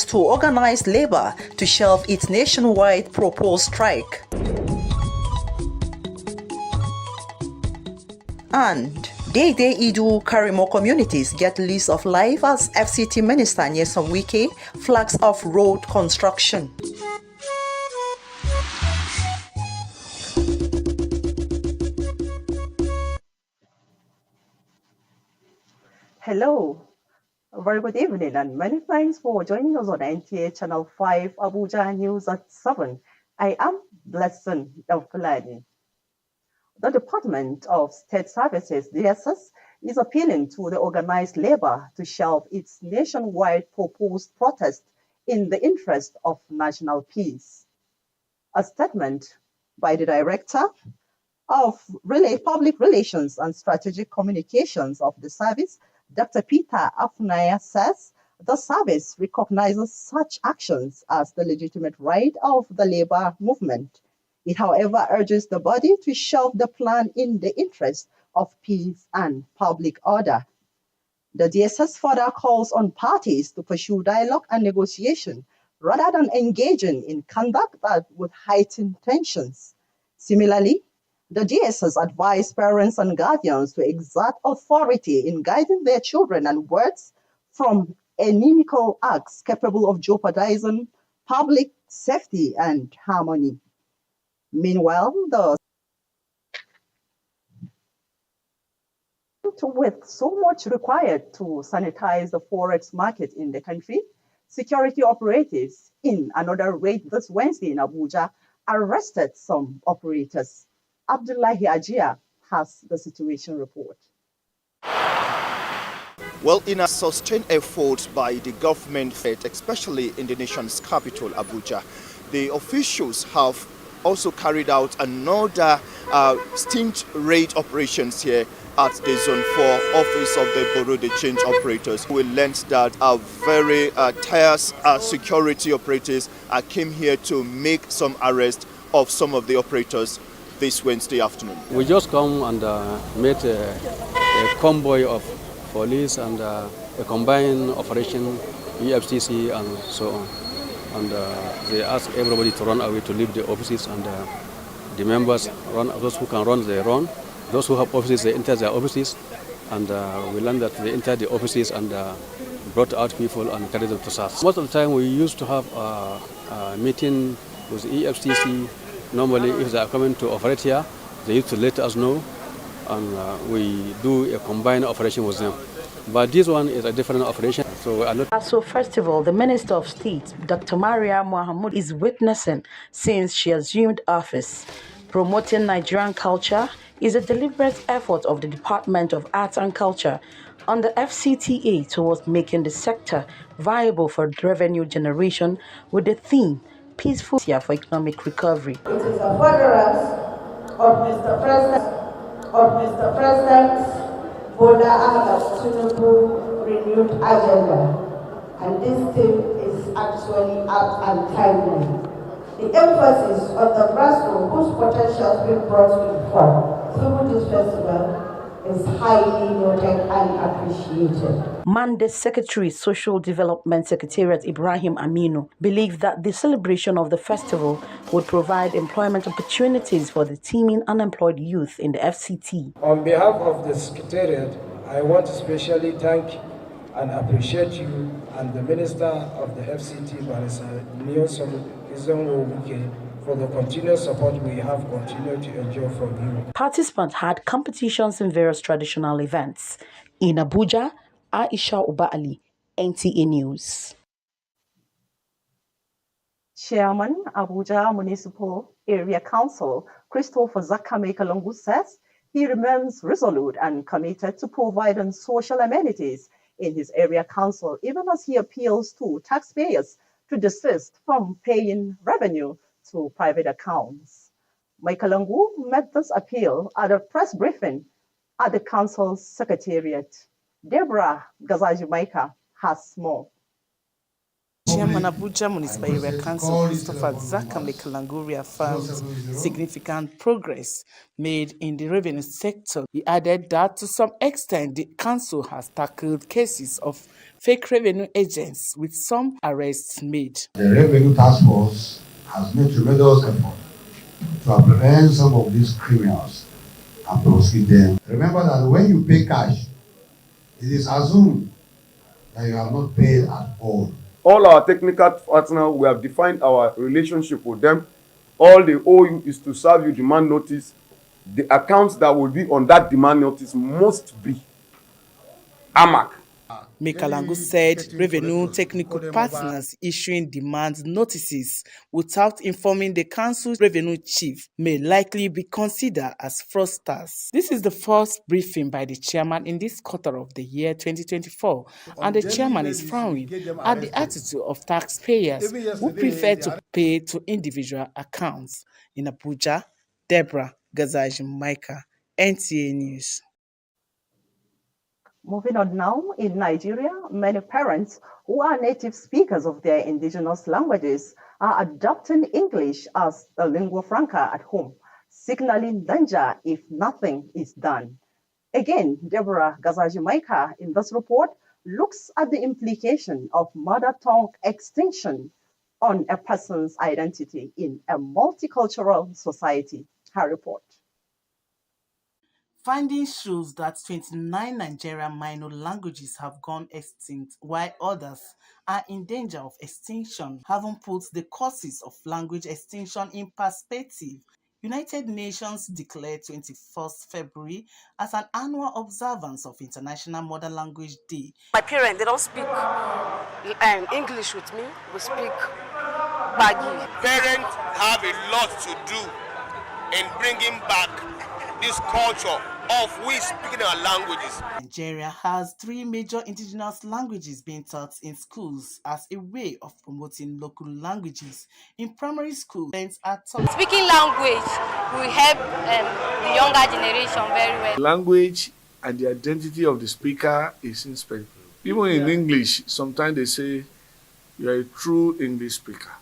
to organize labor to shelve its nationwide proposed strike. And Dede Idu Karimo communities get lease of life as FCT Minister Nyesom Wike flags off road construction. Hello, a very good evening and many thanks for joining us on NTA Channel 5 Abuja News at 7. I am Blessing Elfulani. The Department of State Services, DSS, is appealing to the organized labor to shelve its nationwide proposed protest in the interest of national peace. A statement by the Director of Public Relations and Strategic Communications of the service, Dr. Peter Afunaya, says the service recognizes such actions as the legitimate right of the labor movement. It, however, urges the body to shelve the plan in the interest of peace and public order. The DSS further calls on parties to pursue dialogue and negotiation rather than engaging in conduct that would heighten tensions. Similarly, the DSS advised parents and guardians to exert authority in guiding their children and wards from inimical acts capable of jeopardizing public safety and harmony. Meanwhile, with so much required to sanitize the forex market in the country, security operatives in another raid this Wednesday in Abuja arrested some operators. Abdullahi Ajia has the situation report. Well, in a sustained effort by the government, especially in the nation's capital, Abuja, the officials have also carried out another stint raid operations here at the Zone 4 office of the Bureau de Change operators. We learned that very tired security operators came here to make some arrests of some of the operators this Wednesday afternoon. We just come and met a convoy of police and a combined operation, EFCC and so on. And they ask everybody to run away to leave the offices, and the members run. Those who can run, they run. Those who have offices, they enter their offices, and we learned that they entered the offices and brought out people and carried them to SAS. Most of the time, we used to have a meeting with EFCC. Normally, if they are coming to operate here, they used to let us know, and we do a combined operation with them. But this one is a different operation. So first of all, the Minister of State, Dr. Maria Mohamud, is witnessing since she assumed office. Promoting Nigerian culture is a deliberate effort of the Department of Arts and Culture under FCTA towards making the sector viable for revenue generation with the theme Peaceful Year for Economic Recovery. It is a furtherance of Mr. President's Bola Ahmed Tinubu renewed agenda, and this theme is actually apt and timely. The emphasis on the grassroots whose potential has been brought to the fore through this festival is highly noted and appreciated. Mandate Secretary, Social Development Secretariat Ibrahim Aminu believes that the celebration of the festival would provide employment opportunities for the teeming unemployed youth in the FCT. On behalf of the Secretariat, I want to especially thank and appreciate you and the Minister of the FCT, Barrister Nyesom Wike, for the continuous support we have continued to enjoy from you. Participants had competitions in various traditional events. In Abuja, Aisha Uba Ali, NTA News. Chairman, Abuja Municipal Area Council, Christopher Zakame Kalungu, says he remains resolute and committed to providing social amenities in his area council, even as he appeals to taxpayers to desist from paying revenue to private accounts. Kalungu made this appeal at a press briefing at the council's secretariat. Deborah Gazajumaika has more. Chairman Abuja Municipal Area Council Christopher Zakame Kalungu reaffirms significant progress made in the revenue sector. He added that to some extent the council has tackled cases of fake revenue agents, with some arrests made. The Revenue Task Force has made tremendous effort to apprehend some of these criminals and prosecute them. Remember that when you pay cash, it is assumed that you have not paid at all. All our technical partners, we have defined our relationship with them. All they owe you is to serve you demand notice. The accounts that will be on that demand notice must be AMAC. Mekalangu said revenue technical partners issuing demand notices without informing the council's revenue chief may likely be considered as fraudsters. This is the first briefing by the chairman in this quarter of the year 2024, and the chairman is frowning at the attitude of taxpayers who prefer to pay to individual accounts. In Abuja, Deborah Gazaji-Micah, NTA News. Moving on now, in Nigeria, many parents who are native speakers of their indigenous languages are adopting English as the lingua franca at home, signaling danger if nothing is done. Again, Deborah Gazaji-Micah in this report looks at the implication of mother tongue extinction on a person's identity in a multicultural society. Her report. Findings shows that 29 Nigerian minor languages have gone extinct, while others are in danger of extinction, having put the causes of language extinction in perspective. United Nations declared 21st February as an annual observance of International Mother Language Day. My parents, they don't speak English with me, we speak Bagi. Parents have a lot to do in bringing back this culture of we speaking our languages. Nigeria has 3 major indigenous languages being taught in schools as a way of promoting local languages. In primary school, students are taught. Speaking language will help the younger generation very well. Language and the identity of the speaker is inseparable. Even in English, sometimes they say you are a true English speaker.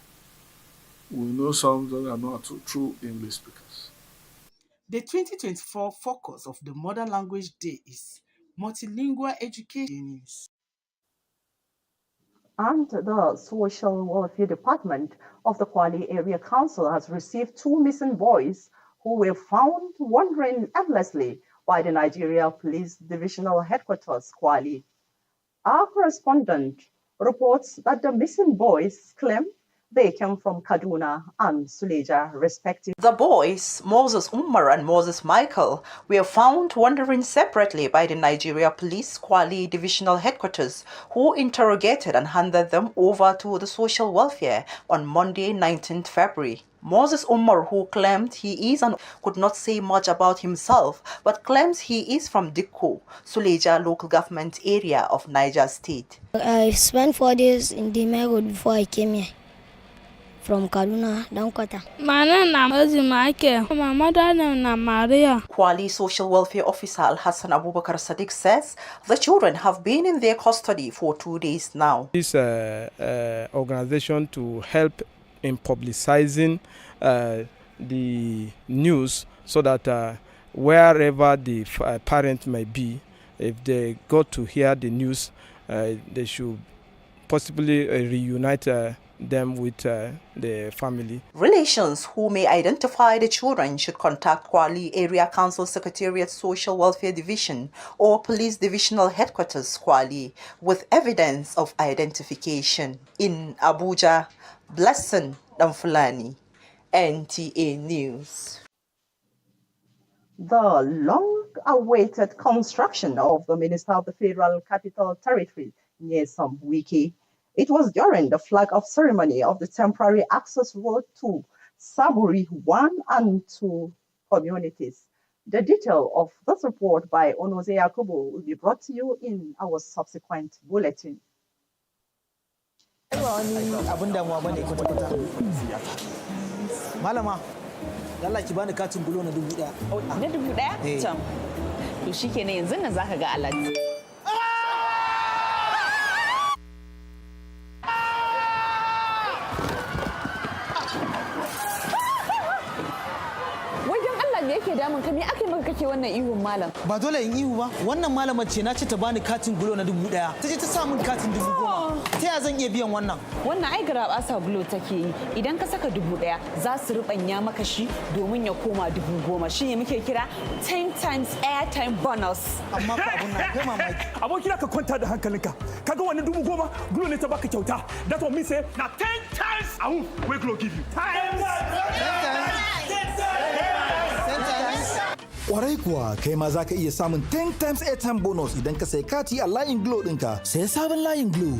We know some that are not true English speakers. The 2024 focus of the Mother Language Day is multilingual education. And the Social Welfare Department of the Kwali Area Council has received 2 missing boys who were found wandering aimlessly by the Nigeria Police Divisional Headquarters, Kwali. Our correspondent reports that the missing boys claim they came from Kaduna and Suleja, respectively. The boys, Moses Umar and Moses Michael, were found wandering separately by the Nigeria Police Kwali Divisional Headquarters, who interrogated and handed them over to the social welfare on Monday, 19th February. Moses Umar, who claimed he is and could not say much about himself, but claims he is from Dikko, Suleja local government area of Niger State. I spent 4 days in the road before I came here. From Kaduna, Dankota. My name is Michael. My mother name is Maria. Kwali Social Welfare Officer Al-Hassan Abubakar Sadiq says the children have been in their custody for 2 days now. This organization to help in publicizing the news so that wherever the parent may be, if they got to hear the news, they should possibly reunite them with the family. Relations who may identify the children should contact Kwali Area Council Secretariat Social Welfare Division or Police Divisional Headquarters Kwali with evidence of identification. In Abuja, Blessing Damfulani, NTA News. The long-awaited construction of the Minister of the Federal Capital Territory near some Wiki. It was during the flag-off ceremony of the temporary access road to Saburi 1 and 2 communities. The detail of this report by Onoze Yakubu will be brought to you in our subsequent bulletin. Malama, Allah ki bani katin bulo na 1000. Na 1000? Can. To shikenan yanzu nan zaka ga alaji. Wajen Allah ne yake damun ka, me ake maka kake wannan ihun malam? Ba dole in ihu ba. Wannan malamar ce na ce ta bani katin gulo na 1000. Ta je ta sa min katin 10,000. Ta ya zan iya biyan wannan? Wannan ai garabasa gulo take yi. Idan ka saka 1000 za su rubanya maka shi domin ya koma 10,000. Shine muke kira 10 times airtime bonus. Amma fa abun nan kai mamaki. Abokina ka kwanta da hankalinka. Kaga wannan 10,000 gulo ne ta baka kyauta. That what me say na 10 times. We gulo give you. Times. Kwarai kuwa kai ma za ka iya samun 10 times airtime bonus idan ka sai kati a layin Glo ɗinka. Sai sabon layin Glo.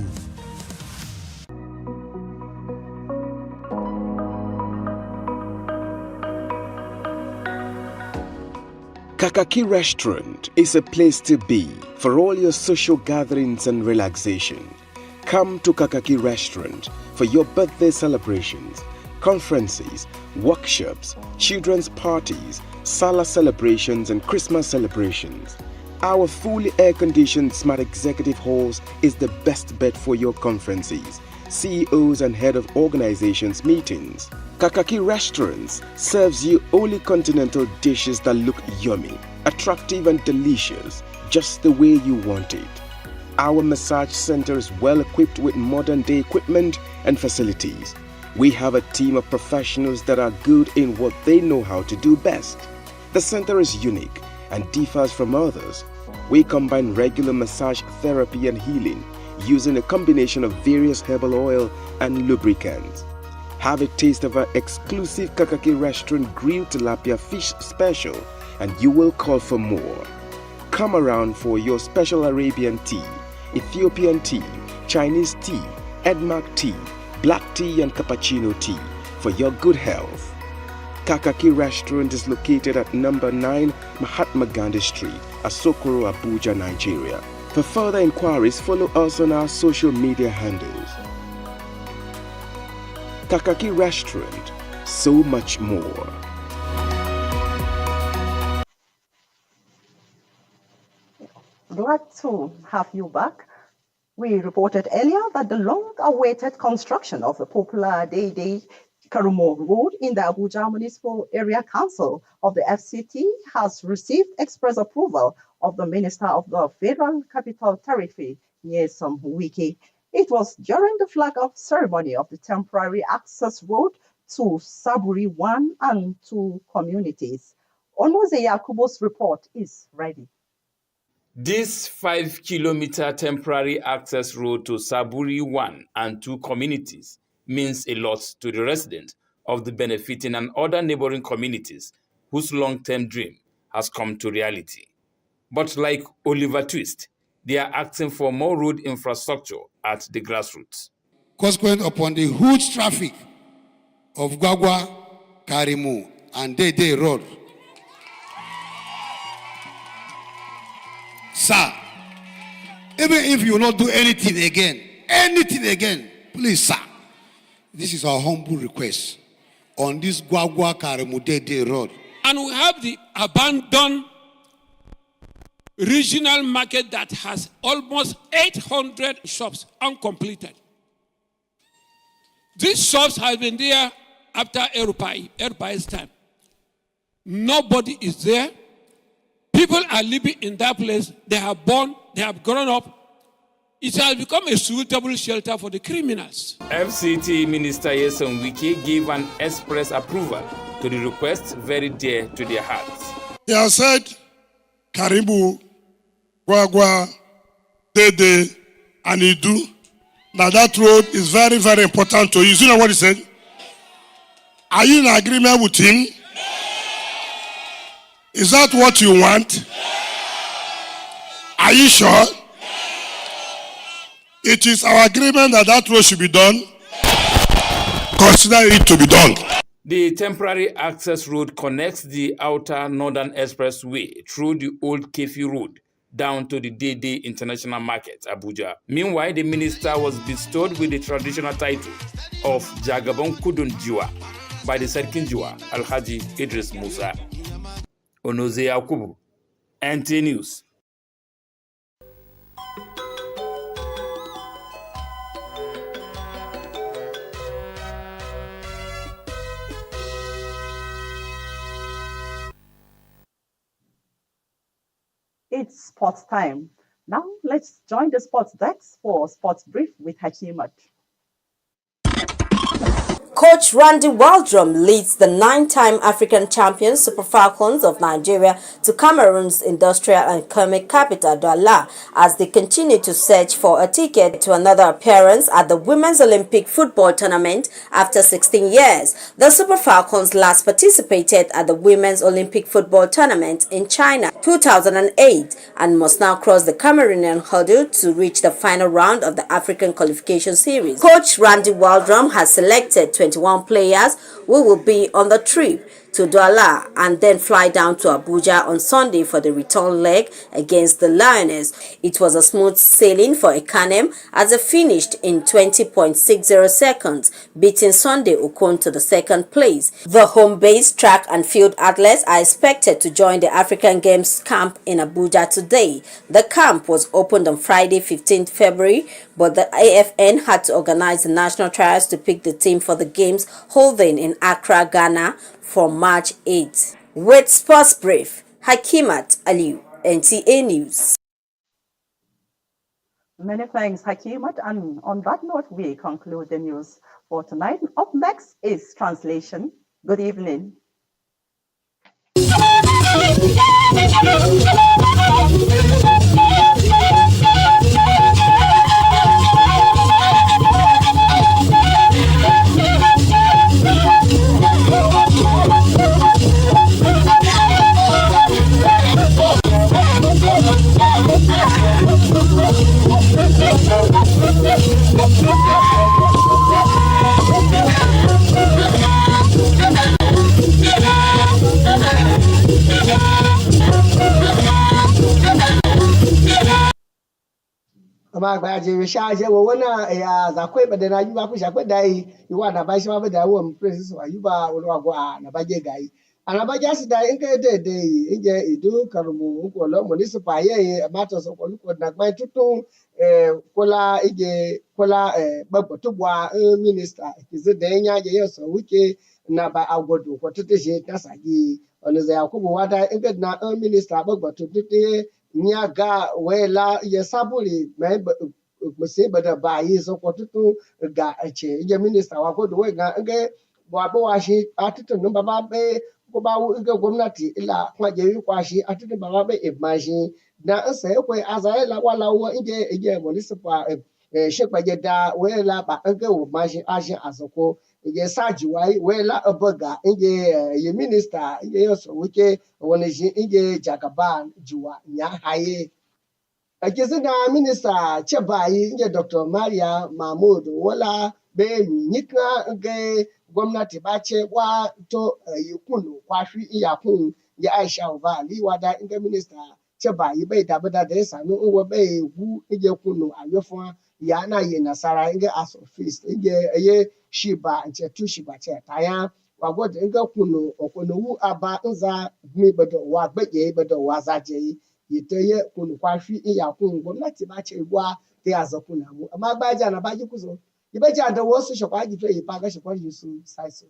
Kakaki Restaurant is a place to be for all your social gatherings and relaxation. Come to Kakaki Restaurant for your birthday celebrations, conferences, workshops, children's parties, Salah celebrations and Christmas celebrations. Our fully air-conditioned smart executive halls is the best bet for your conferences, CEOs and head of organizations meetings. Kakaki Restaurants serves you only continental dishes that look yummy, attractive and delicious, just the way you want it. Our massage center is well equipped with modern day equipment and facilities. We have a team of professionals that are good in what they know how to do best. The center is unique and differs from others. We combine regular massage therapy and healing using a combination of various herbal oil and lubricants. Have a taste of our exclusive Kakaki Restaurant grilled tilapia fish special and you will call for more. Come around for your special Arabian tea, Ethiopian tea, Chinese tea, Edmark tea, black tea and cappuccino tea for your good health. Kakaki Restaurant is located at number 9 Mahatma Gandhi Street, Asokoro, Abuja, Nigeria. For further inquiries, follow us on our social media handles. Kakaki Restaurant, so much more. Glad to have you back. We reported earlier that the long-awaited construction of the popular Day Karumo Road in the Abuja Municipal Area Council of the FCT has received express approval of the Minister of the Federal Capital Territory, Nyesom Wike. It was during the flag-off ceremony of the temporary access road to Saburi 1 and 2 communities. Onoze Yakubo's report is ready. This 5-kilometer temporary access road to Saburi 1 and 2 communities means a lot to the residents of the benefiting and other neighboring communities whose long-term dream has come to reality. But like Oliver Twist, they are asking for more road infrastructure at the grassroots. Consequent upon the huge traffic of Gwagwa, Karimu, and Dede Road, sir, even if you will not do anything again, please, sir, this is our humble request on this Gwagwa Karimu Dede Road. And we have the abandoned regional market that has almost 800 shops uncompleted. These shops have been there after Erupai's time. Nobody is there. People are living in that place. They have born, they have grown up. It has become a suitable shelter for the criminals. FCT Minister Nyesom Wike gave an express approval to the request very dear to their hearts. He has said, Karibu, Gwagwa, Dede, and Idu. Now that road is very, very important to you. You know what he said? Are you in agreement with him? Is that what you want? Are you sure? It is our agreement that that road should be done. Consider it to be done. The temporary access road connects the outer northern expressway through the old Kefi Road down to the Dede International Market, Abuja. Meanwhile, the minister was bestowed with the traditional title of Jagabon Kudun Jiwa by the Sarkin Jiwa, Alhaji Idris Musa. Onoze Yakubu, NT News. it's sports time. Now let's join the sports desk for Sports Brief with Hakimat. Coach Randy Waldrum leads the 9-time African champion Super Falcons of Nigeria to Cameroon's industrial and economic capital, Douala, as they continue to search for a ticket to another appearance at the Women's Olympic Football Tournament after 16 years. The Super Falcons last participated at the Women's Olympic Football Tournament in China 2008 and must now cross the Cameroonian hurdle to reach the final round of the African Qualification Series. Coach Randy Waldrum has selected 21 players who will be on the trip to Douala and then fly down to Abuja on Sunday for the return leg against the Lioness. It was a smooth sailing for Ekanem as they finished in 20.60 seconds, beating Sunday Okon to the second place. The home-based track and field athletes are expected to join the African Games camp in Abuja today. The camp was opened on Friday, 15th February, but the AFN had to organize the national trials to pick the team for the games holding in Accra, Ghana from March 8. With Sports Brief, Hakimat Aliu, NTA News. Many thanks, Hakimat. And on that note, we conclude the news for tonight. Up next is translation. Good evening. ama gba je we sha je wo wona ya za kwe be na yuba ku sha kwe dai iwa na ba shi ma be da wo praise so yuba wo wa go na ba je gai ana ba ja si dai nke de nje idu karumu ko lo municipal ye matter so ko ko na gba tutu kola ije kola gbagbo to bwa minister kize de nya je ye so wuke na ba agodo ko tutu je ta sagi ono za yakubu wada nke na minister gbagbo tutu nyaga wela ya sabuli mse bada bayi so ko tutu ga che ya minister wa ko do ga nge wa bo wa shi atutu no baba be ko ba wu ga gwamnati ila kwa je kwa shi atutu baba be e ma shi na nse ko azai la wala wo ije municipal she pa je da wela ba nge wo ma shi a shi asoko je saji wai wela obaga nge ye minister nge yo so wuke wani shi nge jagaban juwa nya haye akizi na minista cebayi nge Dr. Maria Mahmud wala be mi nyika nge gwamnati ba ce wa to yikunu kwafi iyakun ya Aisha Ubali wada nge minista cebayi bai dabada da ya sami uwa bai gu nge kunu ayofun ya na yi nasara nge asofist nge ye shiba nce tu shiba ce taya wagwada nge kunu okunuwu aba nza mi bado wa gbege bado wa zaje yiteye kunu kwafi iya kun gwamnati ba ce gwa ta ya za kuna mu amma ba ja na ba ji kuzo ibe ja da wasu shakwa ji fe ipa ga shakwa ji su sai su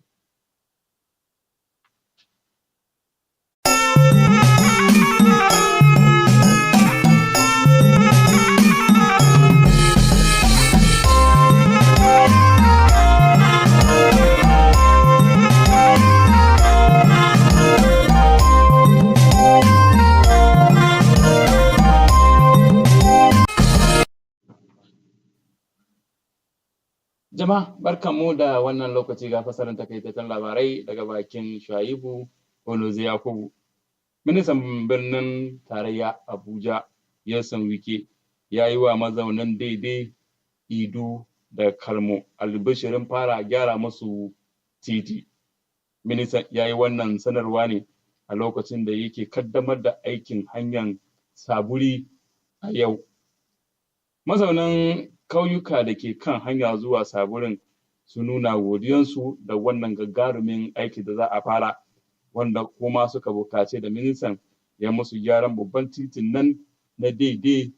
Jama'a barkanmu da wannan lokaci ga fasarin takaitaccen labarai daga bakin Shaibu Onoze Yakubu. Ministan birnin tarayya Abuja Yasan Wike ya yi wa mazaunan daidai Idu da Kalmo albishirin fara gyara musu titi. Ministan ya yi wannan sanarwa ne a lokacin da yake kaddamar da aikin hanyar Saburi a yau. Mazaunan kauyuka da ke kan hanya zuwa Saburin su nuna godiyansu da wannan gagarumin aiki da za a fara, wanda kuma suka bukace da ministan ya musu gyaran babban titin nan na daidai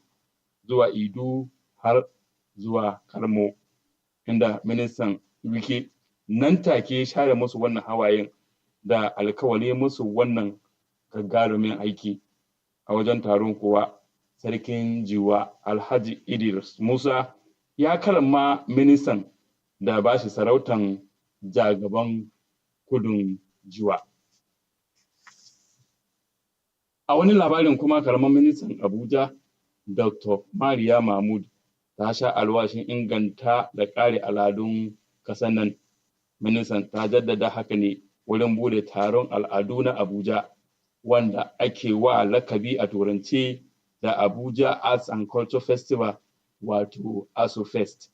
zuwa Idu har zuwa Kalmo, inda ministan Wike nan take share musu wannan hawayen da alkawari musu wannan gagarumin aiki. A wajen taron kuwa sarkin Jiwa Alhaji Idris Musa ya karama ministan da ba shi sarautan jagaban kudun Jiwa. A wani labarin kuma karamar ministan Abuja Dr. Mariya Mahmud ta sha alwashin inganta da kare al'adun ƙasar nan. Ministan ta jaddada haka ne wurin bude taron al'adu na Abuja wanda ake wa lakabi a turance da Abuja Arts and Culture Festival wato ASO Fest.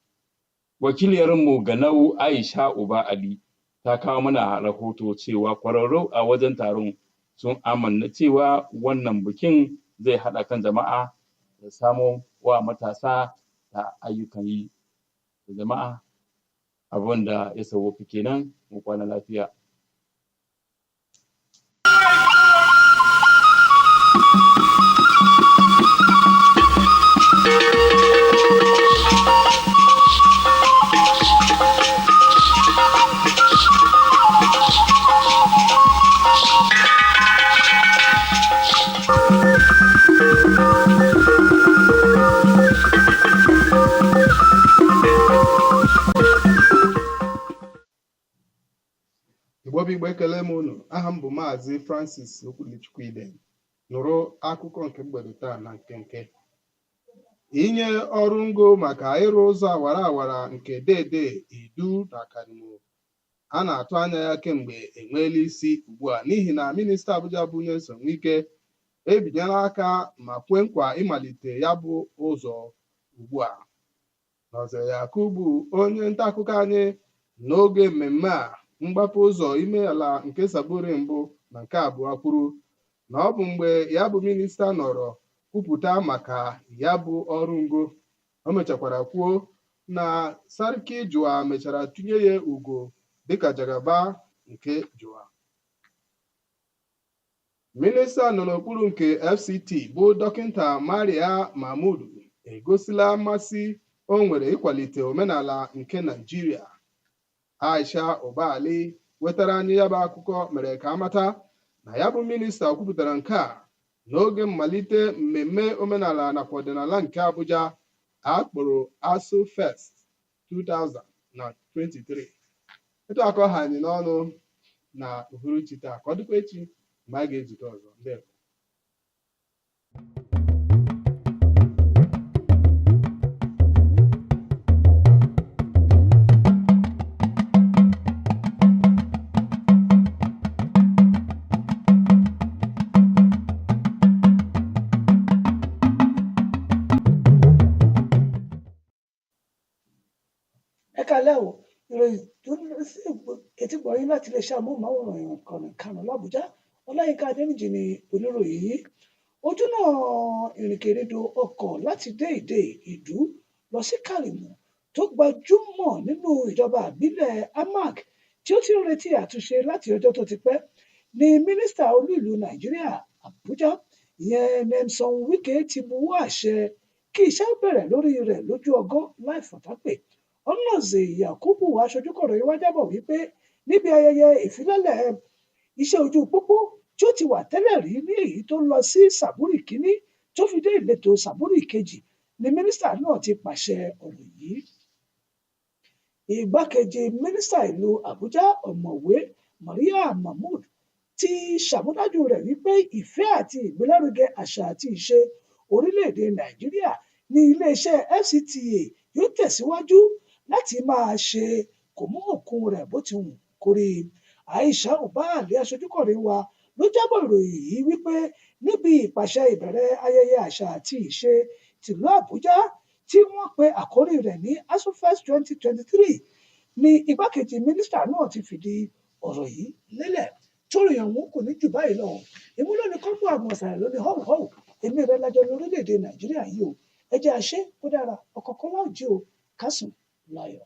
Wakiliyarmu Ganau Aisha Uba Ali ta kawo mana rahoto cewa kwararru a wajen taron sun amanna cewa wannan bikin zai haɗa kan jama'a da samo wa matasa da ayyukan yi da jama'a. Abin da ya sauwaƙa kenan, mu kwana lafiya. Igbo bụ Igbo ekele m unu. Aha m bụ Maazị Francis Okwulichukwu Ide. Nụrụ akụkọ nke mgbede taa na nkenke. Inye ọrụ ngo maka ịrụ ụzọ awara awara nke Dede Idu na Kanimo a na-atụ anya ya kemgbe enweela isi ugbu a n'ihi na minista Abuja bụ Nyesom Wike ebinyela aka ma kwe nkwa ịmalite ya bụ ụzọ ugbu a. Nọzere Yakubu onye nta akụkọ anyị n'oge mmemme a mgbapụ ụzọ ime ala nke Saburi mbụ na nke abụọ kwuru na ọ bụ mgbe ya bụ minista nọrọ kwupụta maka ya bụ ọrụ ngo. O mechakwara kwuo na Sarki Jụwa mechara tụnye ya ugo dịka jagaba nke Jụwa. Minista nọ n'okpuru nke FCT bụ Dọkịta Maria Mahmud egosila mmasị o nwere ịkwalite omenala nke Naịjirịa. Aisha Uba Ali wetara anyị ya bụ akụkọ mere ka amata na ya bụ minista kwupụtara nke a n'oge mmalite mmemme omenala nakwa ọdịnala nke Abuja akpọrọ ASO Fest 2023. Etu akọ ha anyị n'ọnụ na uhuruchi taa ka ọ dịkwa echi ma a ga-ezute ọzọ. Ndewo. Kalẹ́ o, ìròyìn tó ń lọ sí etí gbọ̀nyìn láti lè ṣe amóhùnmáwòrán ìkànnì karùn-ún l'Àbújá. Ọláyínká Adéníjì ni oníròyìn yìí. Ojúnà ìrìnkèrindò ọkọ̀ láti Dé Ìdú lọ sí Kàrìmù tó gbajúmọ̀ nínú ìjọba ìbílẹ̀ Amak tí ó ti ń retí àtúnṣe láti ọjọ́ tó ti pẹ́ ni mínísítà olú ìlú Nàìjíríà Àbújá ìyẹn Nyesom Wike ti buwọ́ àṣẹ kí iṣẹ́ bẹ̀rẹ̀ lórí rẹ̀ lójú ọgán láì fọ̀tápè. Ọ̀nàzè Yakubu aṣojúkọ̀rọ̀ yìí wá jábọ̀ wípé níbi ayẹyẹ ìfilọ́lẹ̀ iṣẹ́ ojú pópó tí ó ti wà tẹ́lẹ̀ rí ní èyí tó lọ sí Sàbúrì kínní tó fi dé ìletò Sàbúrì kejì ni mínísítà náà ti pàṣẹ ọ̀rọ̀ yìí. Igbákejì mínísítà ìlú Àbújá ọ̀mọ̀wé Maria Mahmud ti ṣàmúdájú rẹ̀ wípé ìfẹ́ àti ìgbélárugẹ àṣà àti ìṣe orílẹ̀-èdè Nàìjíríà ní iléeṣẹ́ FCTA yóò tẹ̀síwájú láti máa ṣe kòmóòkun rẹ̀ bó ti wù kórí. Aisha Uba Ali aṣojúkọ̀ròyìn wa ló jábọ̀ ìròyìn yìí wípé níbi ìpàṣẹ ìbẹ̀rẹ̀ ayẹyẹ àṣà àti ìṣe tìlú Àbújá tí wọ́n pe àkórí rẹ̀ ní ASO Fest 2023 ni igbákejì mínísítà náà ti fìdí ọ̀rọ̀ yìí lélẹ̀. Tóròyìn ọ̀hún kò ní jù báyìí lọ. Ìmúlò ní kọ́ńpù àmọ̀ ọ̀sàrẹ̀ lóní họ́wùhọ́wù èmi rẹ̀ lájọ ní orílẹ̀-èdè Nàìjíríà yìí o. Ẹ jẹ́ àṣẹ kó dára ọ̀kọ̀ọ̀kan láòjí o kásùn láyọ̀.